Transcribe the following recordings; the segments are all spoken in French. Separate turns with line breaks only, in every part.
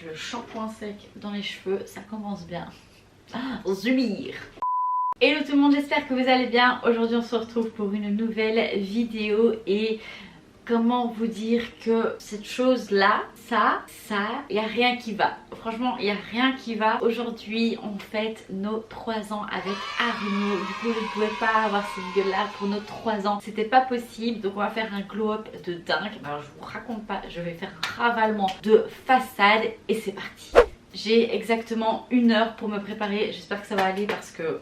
le shampoing sec dans les cheveux, ça commence bien. Zumir. Hello tout le monde, j'espère que vous allez bien. Aujourd'hui on se retrouve pour une nouvelle vidéo et comment vous dire que cette chose là, il n'y a rien qui va. Franchement, il n'y a rien qui va. Aujourd'hui on fête nos 3 ans avec Arnaud. Du coup je ne pouvais pas avoir cette vidéo là pour nos 3 ans. C'était pas possible. Donc on va faire un glow up de dingue. Alors je vous raconte pas, je vais faire un ravalement de façade et c'est parti. J'ai exactement 1 heure pour me préparer, j'espère que ça va aller parce que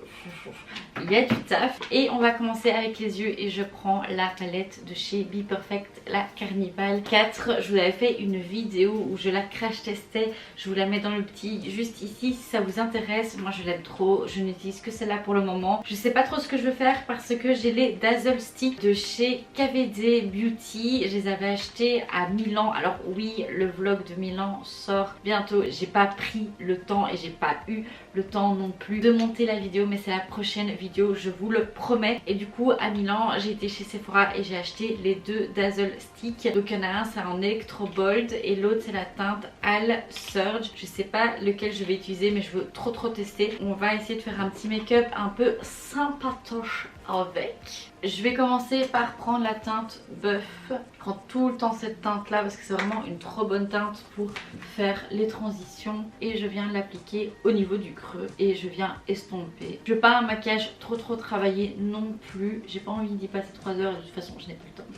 il y a du taf. Et on va commencer avec les yeux et je prends la palette de chez Be Perfect, la Carnival 4. Je vous avais fait une vidéo où je la crash testais, je vous la mets dans le petit juste ici si ça vous intéresse. Moi je l'aime trop, je n'utilise que celle-là pour le moment. Je sais pas trop ce que je veux faire parce que j'ai les Dazzle Stick de chez KVD Beauty. Je les avais achetés à Milan. Alors oui, le vlog de Milan sort bientôt. J'ai pas pris le temps et j'ai pas eu le temps non plus de monter la vidéo, mais c'est la prochaine vidéo, je vous le promets. Et du coup à Milan j'ai été chez Sephora et j'ai acheté les 2 Dazzle Stick. Donc il y en a un c'est en Electro Bold et l'autre c'est la teinte Al Surge. Je sais pas lequel je vais utiliser mais je veux trop tester. On va essayer de faire un petit make-up un peu sympatoche avec. Je vais commencer par prendre la teinte Buff. Je prends tout le temps cette teinte là parce que c'est vraiment une trop bonne teinte pour faire les transitions. Et je viens l'appliquer au niveau du creux et je viens estomper. Je veux pas un maquillage trop travaillé non plus. J'ai pas envie d'y passer 3 heures et de toute façon je n'ai plus le temps.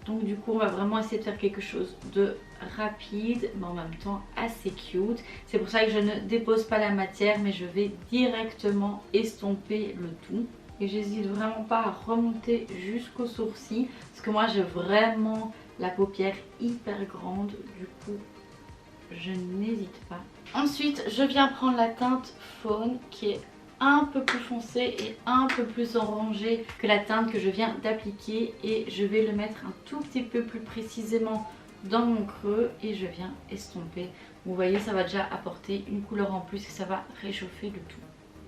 Donc du coup on va vraiment essayer de faire quelque chose de rapide mais en même temps assez cute. C'est pour ça que je ne dépose pas la matière mais je vais directement estomper le tout. Et j'hésite vraiment pas à remonter jusqu'au sourcil parce que moi j'ai vraiment la paupière hyper grande, du coup je n'hésite pas. Ensuite je viens prendre la teinte Faune qui est un peu plus foncée et un peu plus orangée que la teinte que je viens d'appliquer et je vais le mettre un tout petit peu plus précisément dans mon creux et je viens estomper. Vous voyez, ça va déjà apporter une couleur en plus et ça va réchauffer le tout.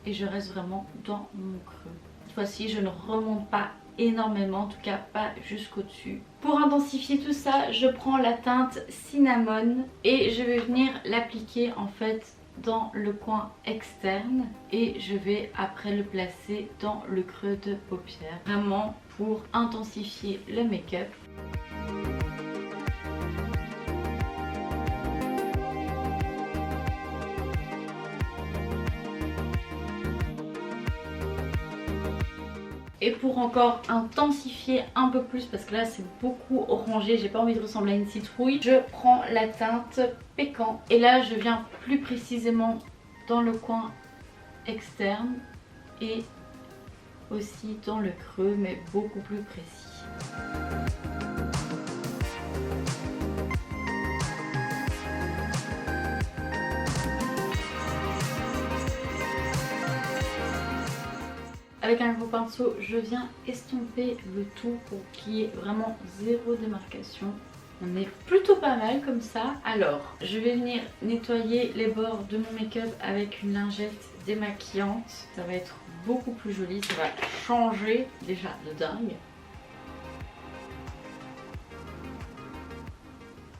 Et je reste vraiment dans mon creux. Cette fois-ci je ne remonte pas énormément, en tout cas pas jusqu'au dessus. Pour intensifier tout ça, je prends la teinte Cinnamon et je vais venir l'appliquer en fait dans le coin externe et je vais après le placer dans le creux de paupière, vraiment pour intensifier le make-up. Et pour encore intensifier un peu plus, parce que là c'est beaucoup orangé, j'ai pas envie de ressembler à une citrouille, je prends la teinte Pécan. Et là je viens plus précisément dans le coin externe et aussi dans le creux, mais beaucoup plus précis. Avec un gros pinceau, je viens estomper le tout pour qu'il y ait vraiment zéro démarcation. On est plutôt pas mal comme ça. Alors, je vais venir nettoyer les bords de mon make-up avec une lingette démaquillante. Ça va être beaucoup plus joli, ça va changer déjà de dingue.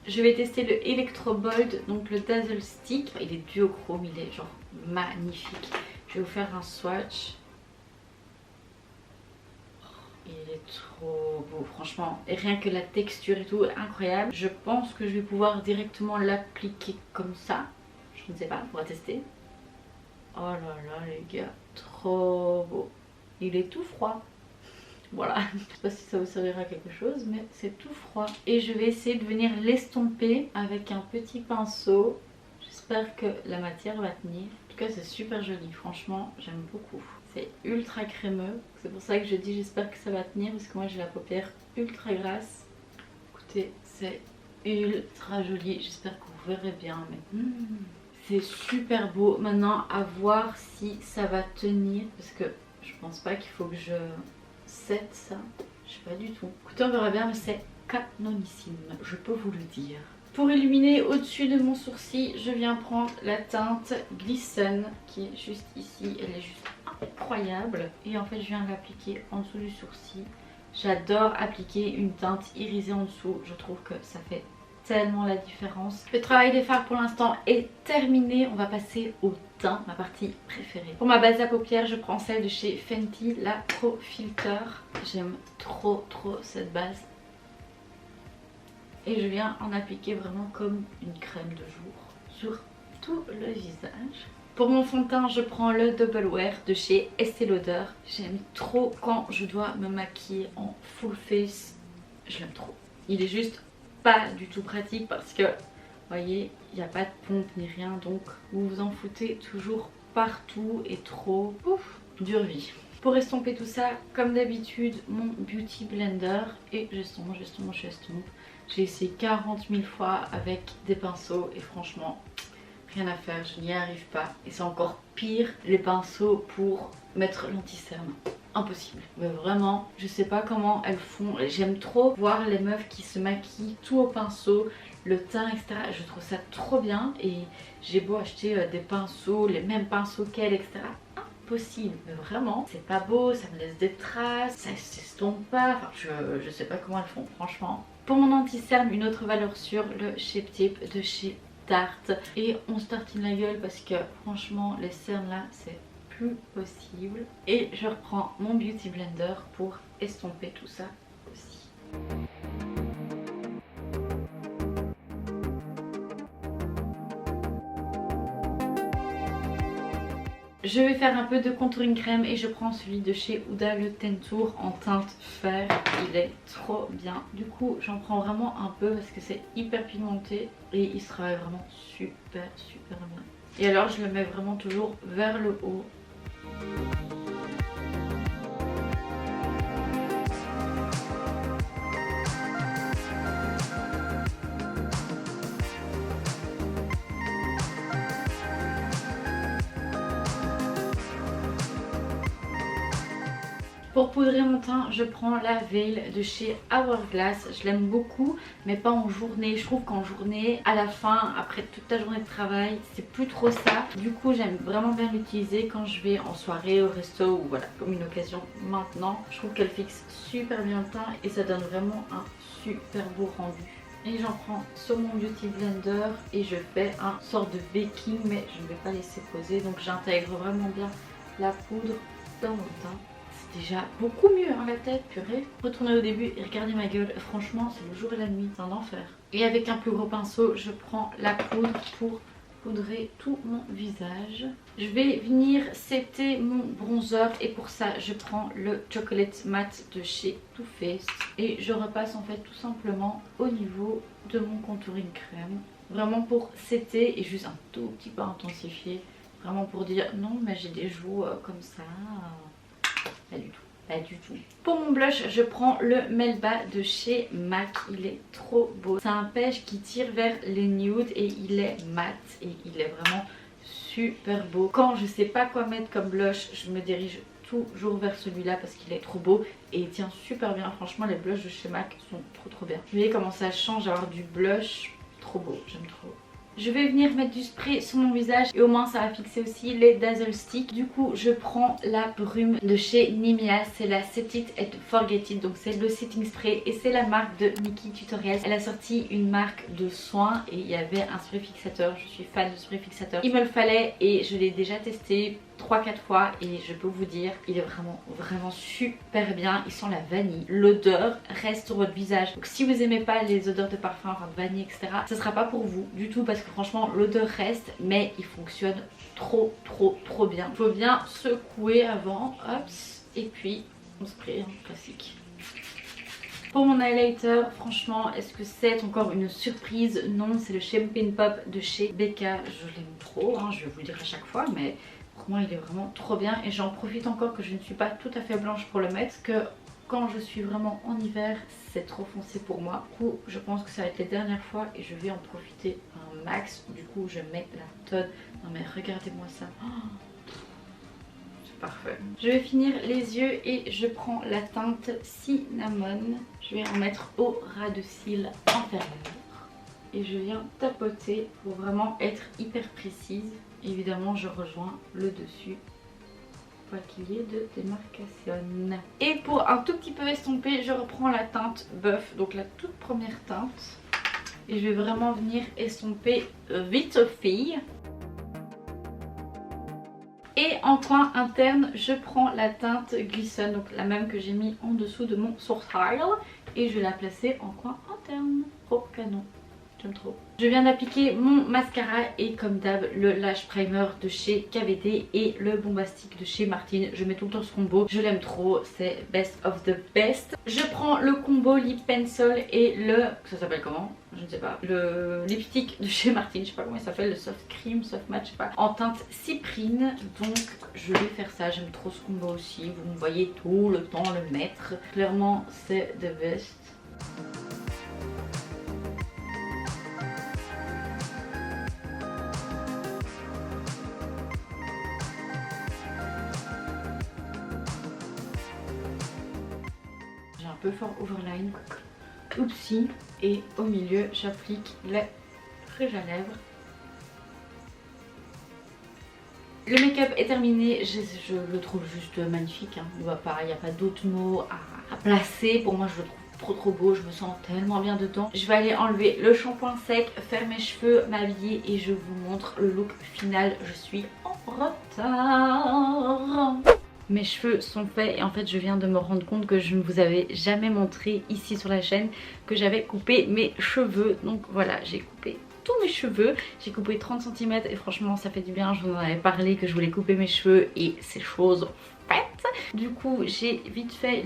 Je vais tester le Electro Bold, donc le Dazzle Stick. Il est duochrome, il est genre magnifique. Je vais vous faire un swatch. Il est trop beau franchement, et rien que la texture et tout, incroyable. Je pense que je vais pouvoir directement l'appliquer comme ça. Je ne sais pas, on va tester. Oh là là les gars, trop beau. Il est tout froid. Voilà, je sais pas si ça vous servira à quelque chose mais c'est tout froid. Et je vais essayer de venir l'estomper avec un petit pinceau. J'espère que la matière va tenir. En tout cas c'est super joli, franchement j'aime beaucoup. C'est ultra crémeux, c'est pour ça que je dis j'espère que ça va tenir parce que moi j'ai la paupière ultra grasse. Écoutez, c'est ultra joli, j'espère que vous verrez bien mais c'est super beau. Maintenant à voir si ça va tenir parce que je pense pas qu'il faut que je set ça, je sais pas du tout. Écoutez on verra bien mais c'est canonissime, je peux vous le dire. Pour illuminer au-dessus de mon sourcil, je viens prendre la teinte Glisten qui est juste ici, elle est juste incroyable. Et en fait je viens l'appliquer en dessous du sourcil. J'adore appliquer une teinte irisée en dessous, je trouve que ça fait tellement la différence. Le travail des fards pour l'instant est terminé. On va passer au teint, ma partie préférée. Pour ma base à paupières, je prends celle de chez Fenty, la Pro Filter. J'aime trop cette base. Et je viens en appliquer vraiment comme une crème de jour sur tout le visage. Pour mon fond de teint, je prends le Double Wear de chez Estée Lauder. J'aime trop quand je dois me maquiller en full face. Je l'aime trop. Il est juste pas du tout pratique parce que, vous voyez, il n'y a pas de pompe ni rien. Donc vous vous en foutez toujours partout et trop. Ouf, dure vie. Pour estomper tout ça, comme d'habitude, mon Beauty Blender. Et j'estompe. J'ai essayé 40 000 fois avec des pinceaux et franchement... rien à faire, je n'y arrive pas. Et c'est encore pire les pinceaux pour mettre l'anti-cerne. Impossible. Mais vraiment, je sais pas comment elles font. J'aime trop voir les meufs qui se maquillent tout au pinceau, le teint, etc. Je trouve ça trop bien. Et j'ai beau acheter des pinceaux, les mêmes pinceaux qu'elles, etc. Impossible. Mais vraiment, c'est pas beau, ça me laisse des traces, ça s'estompe pas. Enfin, je sais pas comment elles font, franchement. Pour mon anti-cerne, une autre valeur sûre, le Shape Tape de chez Tarte. Et on se tartine la gueule parce que franchement les cernes là c'est plus possible. Et je reprends mon Beauty Blender pour estomper tout ça aussi. Je vais faire un peu de contouring crème et je prends celui de chez Huda, le Tentour en teinte fer. Il est trop bien. Du coup j'en prends vraiment un peu parce que c'est hyper pigmenté et il se travaille vraiment super bien. Et alors je le mets vraiment toujours vers le haut. Pour poudrer mon teint, je prends la Veil de chez Hourglass. Je l'aime beaucoup, mais pas en journée. Je trouve qu'en journée, à la fin, après toute ta journée de travail, c'est plus trop ça. Du coup, j'aime vraiment bien l'utiliser quand je vais en soirée, au resto ou voilà, comme une occasion maintenant. Je trouve qu'elle fixe super bien le teint et ça donne vraiment un super beau rendu. Et j'en prends sur mon Beauty Blender et je fais un sort de baking, mais je ne vais pas laisser poser. Donc j'intègre vraiment bien la poudre dans mon teint. Déjà beaucoup mieux hein, la tête, purée. Retournez au début et regardez ma gueule, franchement c'est le jour et la nuit, c'est un enfer. Et avec un plus gros pinceau, je prends la poudre pour poudrer tout mon visage. Je vais venir setter mon bronzer et pour ça je prends le Chocolate Matte de chez Too Faced. Et je repasse en fait tout simplement au niveau de mon contouring crème. Vraiment pour setter et juste un tout petit peu intensifier. Vraiment pour dire non mais j'ai des joues comme ça. Pas du tout, pas du tout. Pour mon blush, je prends le Melba de chez MAC. Il est trop beau. C'est un beige qui tire vers les nudes et il est mat et il est vraiment super beau. Quand je sais pas quoi mettre comme blush, je me dirige toujours vers celui-là parce qu'il est trop beau et il tient super bien. Franchement, les blushs de chez MAC sont trop bien. Vous voyez comment ça change d'avoir du blush. Trop beau, j'aime trop. Je vais venir mettre du spray sur mon visage et au moins ça va fixer aussi les Dazzle Stick. Du coup je prends la brume de chez Nimea, c'est la Set It and Forget It. Donc c'est le setting spray et c'est la marque de Nikkie Tutorials. Elle a sorti une marque de soins et il y avait un spray fixateur. Je suis fan de spray fixateur. Il me le fallait et je l'ai déjà testé 3-4 fois et je peux vous dire il est vraiment super bien. Il sent la vanille, l'odeur reste sur votre visage. Donc si vous aimez pas les odeurs de parfum, enfin de vanille etc, ce sera pas pour vous du tout parce que franchement l'odeur reste mais il fonctionne trop bien. Il faut bien secouer avant, hop, et puis on spray hein, classique. Pour mon highlighter, franchement, est-ce que c'est encore une surprise? Non, c'est le Champagne Pop de chez Becca. Je l'aime trop, hein, je vais vous le dire à chaque fois, mais pour moi il est vraiment trop bien. Et j'en profite encore que je ne suis pas tout à fait blanche pour le mettre, parce que quand je suis vraiment en hiver, c'est trop foncé pour moi. Du coup, je pense que ça va être les dernières fois et je vais en profiter un max. Du coup, je mets la tonne. Non mais regardez-moi ça. Oh, parfait. Je vais finir les yeux et je prends la teinte Cinnamon. Je vais en mettre au ras de cils inférieur. Et je viens tapoter pour vraiment être hyper précise. Évidemment, je rejoins le dessus pour qu'il y ait de démarcation. Et pour un tout petit peu estomper, je reprends la teinte Buff, donc la toute première teinte. et je vais vraiment venir estomper vite fille. Et en coin interne, je prends la teinte Glisten, donc la même que j'ai mis en dessous de mon sourcil, et je vais la placer en coin interne. Trop canon, j'aime trop. Je viens d'appliquer mon mascara et comme d'hab le lash primer de chez KVD et le bombastique de chez Martine. Je mets tout le temps ce combo, je l'aime trop, c'est best of the best. Je prends le combo lip pencil et le... ça s'appelle comment? Je ne sais pas. Le lipstick de chez Martine, je sais pas comment il s'appelle, le soft cream, soft matte, je sais pas. En teinte cyprine, donc je vais faire ça, j'aime trop ce combo aussi. Vous me voyez tout le temps le mettre. Clairement c'est the best. J'ai un peu fort overline, oupsie, et au milieu j'applique le rouge à lèvres. Le make-up est terminé, je le trouve juste magnifique, hein. Il n'y a pas d'autres mots à placer, pour moi je le trouve trop beau, je me sens tellement bien dedans. Je vais aller enlever le shampoing sec, faire mes cheveux, m'habiller et je vous montre le look final. Je suis en retard. Mes cheveux sont faits et en fait je viens de me rendre compte que je ne vous avais jamais montré ici sur la chaîne que j'avais coupé mes cheveux. Donc voilà, j'ai coupé tous mes cheveux, j'ai coupé 30 cm et franchement ça fait du bien. Je vous en avais parlé que je voulais couper mes cheveux et c'est chose faite. Du coup j'ai vite fait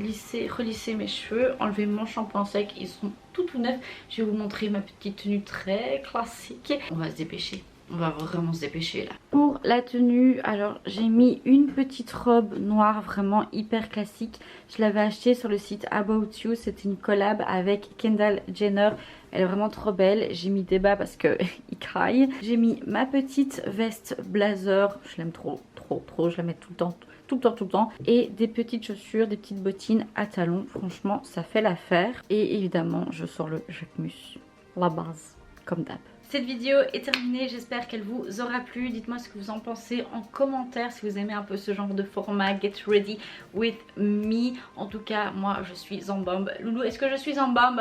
relisser mes cheveux, enlever mon shampoing sec, ils sont tout neufs. Je vais vous montrer ma petite tenue très classique. On va se dépêcher. On va vraiment se dépêcher là. Pour la tenue, alors j'ai mis une petite robe noire vraiment hyper classique. Je l'avais achetée sur le site About You. C'était une collab avec Kendall Jenner. Elle est vraiment trop belle. J'ai mis des bas parce que il craille. J'ai mis ma petite veste blazer. Je l'aime trop. Je la mets tout le temps. Et des petites chaussures, des petites bottines à talons. Franchement, ça fait l'affaire. Et évidemment, je sors le Jacquemus. La base, comme d'hab. Cette vidéo est terminée, j'espère qu'elle vous aura plu. Dites-moi ce que vous en pensez en commentaire si vous aimez un peu ce genre de format. Get ready with me. En tout cas, moi je suis en bombe. Loulou, est-ce que je suis en bombe?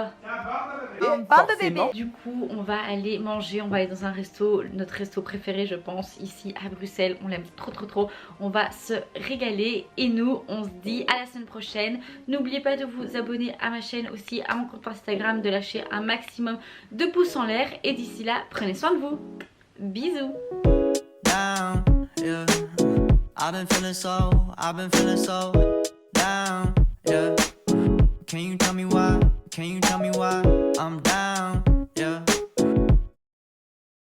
En bombe bébé. Du coup, on va aller manger, on va aller dans un resto, notre resto préféré je pense, ici à Bruxelles. On l'aime trop. On va se régaler et nous, on se dit à la semaine prochaine. N'oubliez pas de vous abonner à ma chaîne aussi, à mon compte Instagram, de lâcher un maximum de pouces en l'air et d'ici là, prenez soin de vous. Bisous. Down, yeah. I've been feeling so down, yeah. Can you tell me why? I'm down.